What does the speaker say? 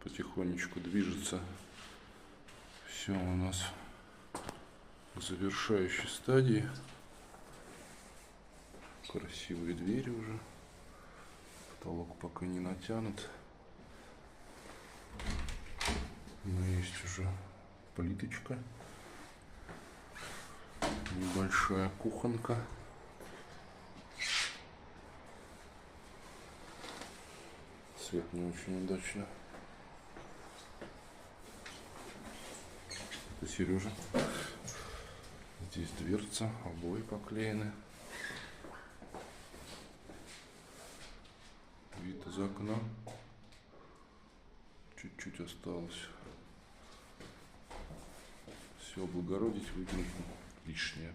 потихонечку движется. Все у нас в завершающей стадии. Красивые двери уже. Потолок пока не натянут. Но есть уже плиточка. Небольшая кухонка. Свет не очень удачно. Это Сережа. Здесь дверца, обои поклеены. Вид из окна. Чуть-чуть осталось. Все облагородить, выкинуть лишнее.